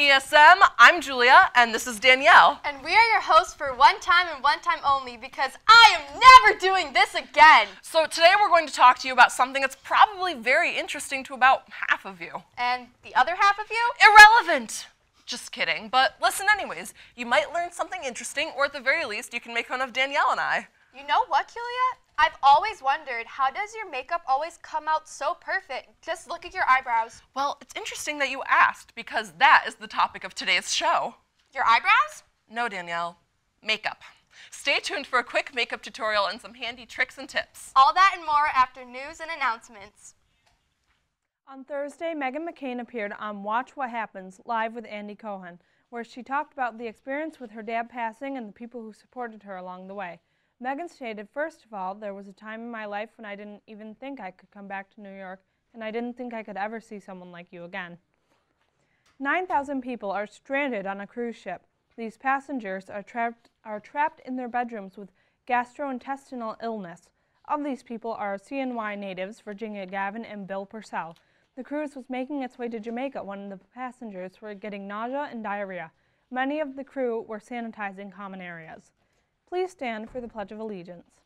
ESM. I'm Julia, and this is Danielle. And we are your hosts for One Time and One Time Only, because I am never doing this again. So today we're going to talk to you about something that's probably very interesting to about half of you. And the other half of you? Irrelevant. Just kidding, but listen anyways. You might learn something interesting, or at the very least, you can make fun of Danielle and I. You know what, Julia? I've always wondered, how does your makeup always come out so perfect? Just look at your eyebrows. Well, it's interesting that you asked, because that is the topic of today's show. Your eyebrows? No, Danielle. Makeup. Stay tuned for a quick makeup tutorial and some handy tricks and tips. All that and more after news and announcements. On Thursday, Meghan McCain appeared on Watch What Happens, live with Andy Cohen, where she talked about the experience with her dad passing and the people who supported her along the way. Meghan stated, "First of all, there was a time in my life when I didn't even think I could come back to New York, and I didn't think I could ever see someone like you again." 9,000 people are stranded on a cruise ship. These passengers are trapped in their bedrooms with gastrointestinal illness. Of these people are CNY natives Virginia Gavin and Bill Purcell. The cruise was making its way to Jamaica when the passengers were getting nausea and diarrhea. Many of the crew were sanitizing common areas. Please stand for the Pledge of Allegiance.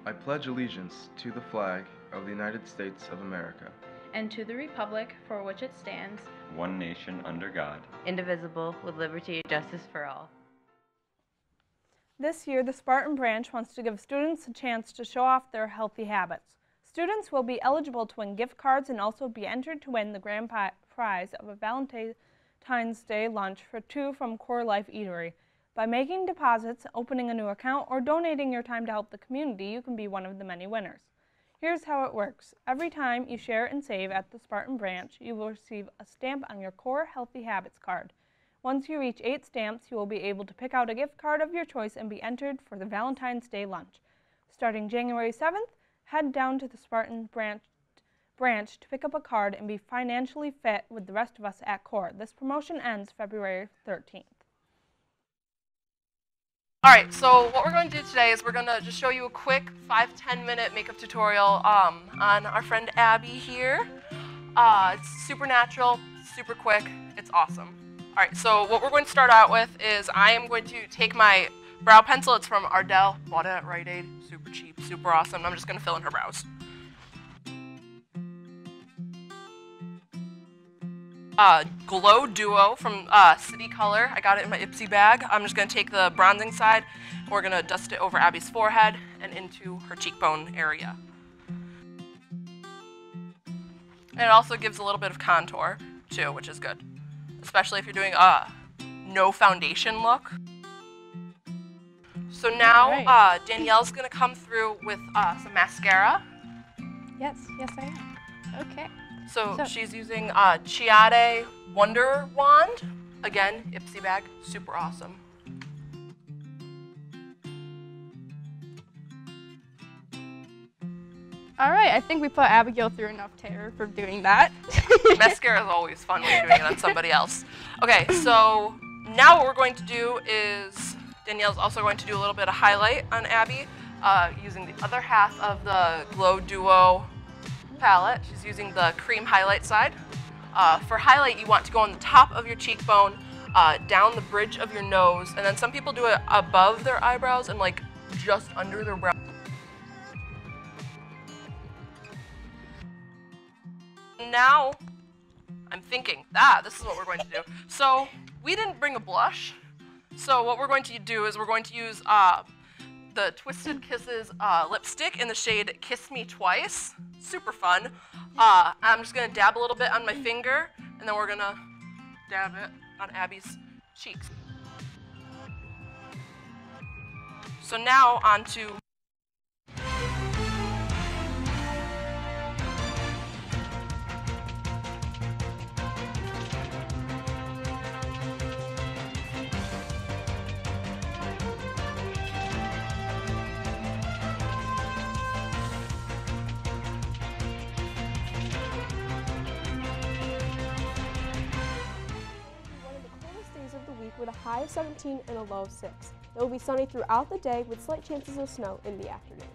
I pledge allegiance to the flag of the United States of America, and to the republic for which it stands, one nation under God, indivisible, with liberty and justice for all. This year, the Spartan branch wants to give students a chance to show off their healthy habits. Students will be eligible to win gift cards and also be entered to win the grand prize of a Valentine's Day lunch for two from Core Life Eatery. By making deposits, opening a new account, or donating your time to help the community, you can be one of the many winners. Here's how it works. Every time you share and save at the Spartan branch, you will receive a stamp on your Core Healthy Habits card. Once you reach 8 stamps, you will be able to pick out a gift card of your choice and be entered for the Valentine's Day lunch. Starting January 7th, head down to the Spartan branch to pick up a card and be financially fit with the rest of us at Core. This promotion ends February 13th. All right, so what we're going to do today is we're going to just show you a quick 5-10 minute makeup tutorial on our friend Abby here. It's super natural, super quick, it's awesome. All right, so what we're going to start out with is I am going to take my brow pencil. It's from Ardell, bought it at Rite Aid, super cheap, super awesome. I'm just going to fill in her brows. Glow Duo from City Color. I got it in my Ipsy bag. I'm just going to take the bronzing side, and we're going to dust it over Abby's forehead and into her cheekbone area. And it also gives a little bit of contour, too, which is good, especially if you're doing a no foundation look. So now Danielle's going to come through with some mascara. Yes, I am. Okay. So she's using Chiade Wonder Wand. Again, Ipsy bag, super awesome. All right, I think we put Abigail through enough terror for doing that. Mascara is always fun when you're doing it on somebody else. Okay, so now what we're going to do is Danielle's also going to do a little bit of highlight on Abby using the other half of the Glow Duo palette. She's using the cream highlight side. For highlight, you want to go on the top of your cheekbone, down the bridge of your nose, and then some people do it above their eyebrows and like just under their brow. Now, I'm thinking, this is what we're going to do. So we didn't bring a blush. So what we're going to do is we're going to use the Twisted Kisses lipstick in the shade Kiss Me Twice. Super fun. I'm just going to dab a little bit on my finger, and then we're going to dab it on Abby's cheeks. So now on to with a high of 17 and a low of 6. It will be sunny throughout the day with slight chances of snow in the afternoon.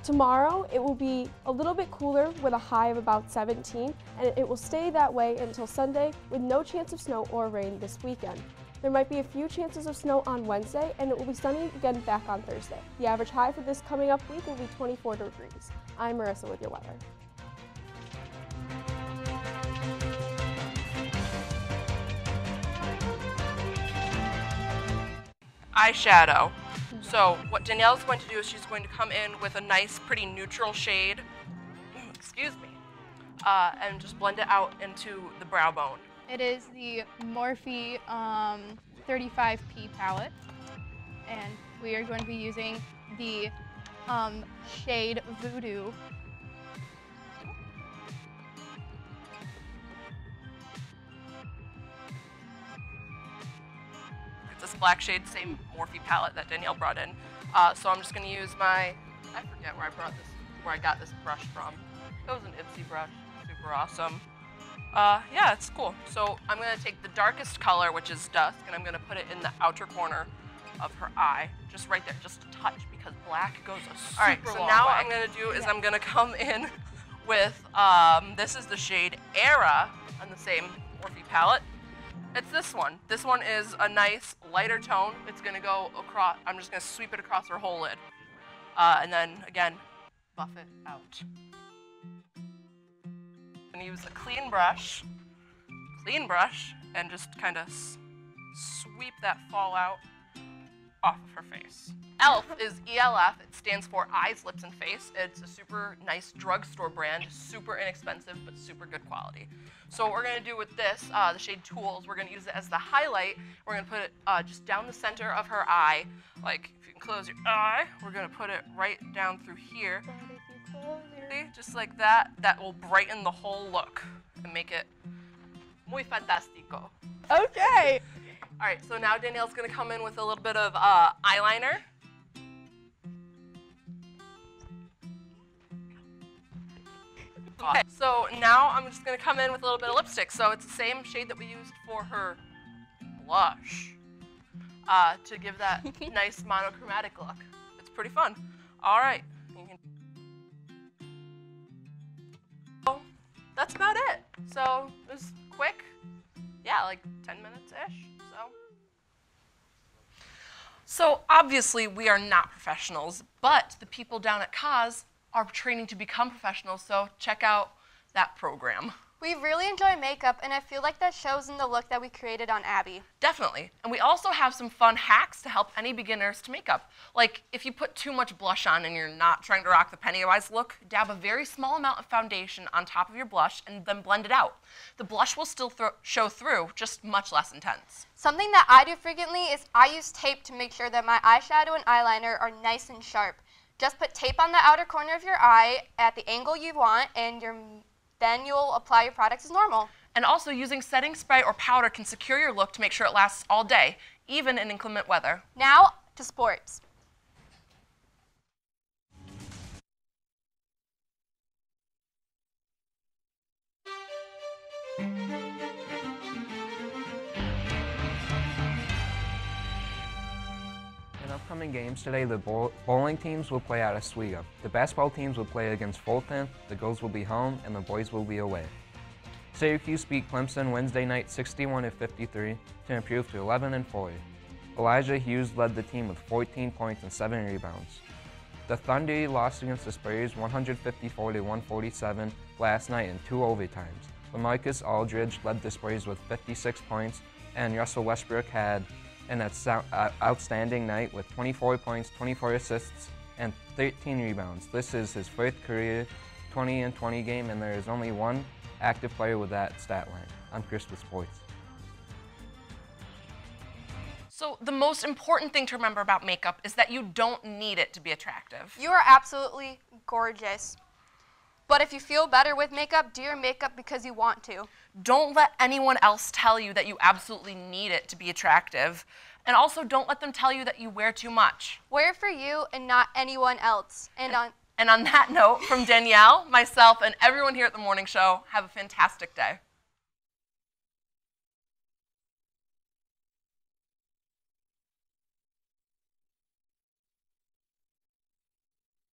Tomorrow, it will be a little bit cooler with a high of about 17, and it will stay that way until Sunday with no chance of snow or rain this weekend. There might be a few chances of snow on Wednesday, and it will be sunny again back on Thursday. The average high for this coming up week will be 24 degrees. I'm Marissa with your weather. Eyeshadow. So what Danielle's going to do is she's going to come in with a nice, pretty neutral shade, excuse me, and just blend it out into the brow bone. It is the Morphe 35P palette, and we are going to be using the shade Voodoo. This black shade, same Morphe palette that Danielle brought in. So I'm just going to use my, I forget where I got this brush from. It was an Ipsy brush, super awesome. Yeah, it's cool. So I'm going to take the darkest color, which is Dusk, and I'm going to put it in the outer corner of her eye, just right there, just a touch, because black goes a super long way. All right, so now what I'm going to do is I'm going to come in with, this is the shade Era on the same Morphe palette. It's this one. This one is a nice lighter tone. It's going to go across, I'm just going to sweep it across her whole lid. And then, again, buff it out. I'm going to use a clean brush, and just kind of sweep that fallout off of her face. ELF is ELF. It stands for Eyes, Lips, and Face. It's a super nice drugstore brand, super inexpensive, but super good quality. So what we're going to do with this, the shade Tools, we're going to use it as the highlight. We're going to put it just down the center of her eye. Like, if you can close your eye, we're going to put it right down through here. See, just like that. That will brighten the whole look and make it muy fantástico. Okay. All right, so now Danielle's going to come in with a little bit of eyeliner. Okay, so now I'm just going to come in with a little bit of lipstick. So it's the same shade that we used for her blush to give that nice monochromatic look. It's pretty fun. All right. So that's about it. So it was quick. Yeah, like 10 minutes-ish. So obviously we are not professionals, but the people down at Kaz are training to become professionals, so check out that program. We really enjoy makeup, and I feel like that shows in the look that we created on Abby. Definitely. And we also have some fun hacks to help any beginners to makeup. Like, if you put too much blush on and you're not trying to rock the Pennywise look, dab a very small amount of foundation on top of your blush and then blend it out. The blush will still show through, just much less intense. Something that I do frequently is I use tape to make sure that my eyeshadow and eyeliner are nice and sharp. Just put tape on the outer corner of your eye at the angle you want, and then you'll apply your products as normal. And also, using setting spray or powder can secure your look to make sure it lasts all day, even in inclement weather. Now to sports. In upcoming games today, the bowling teams will play at Oswego. The basketball teams will play against Fulton, the girls will be home, and the boys will be away. Syracuse beat Clemson Wednesday night 61-53 to improve to 11-40. Elijah Hughes led the team with 14 points and 7 rebounds. The Thunder lost against the Spurs 154-147 last night in 2 overtimes. LaMarcus Aldridge led the Spurs with 56 points, and Russell Westbrook had an outstanding night with 24 points, 24 assists, and 13 rebounds. This is his first career 20-20 game, and there is only one active player with that stat line. I'm Chris with Sports. So the most important thing to remember about makeup is that you don't need it to be attractive. You are absolutely gorgeous. But if you feel better with makeup, do your makeup because you want to. Don't let anyone else tell you that you absolutely need it to be attractive. And also, don't let them tell you that you wear too much. Wear it for you and not anyone else. And on that note, from Danielle, myself, and everyone here at The Morning Show, have a fantastic day.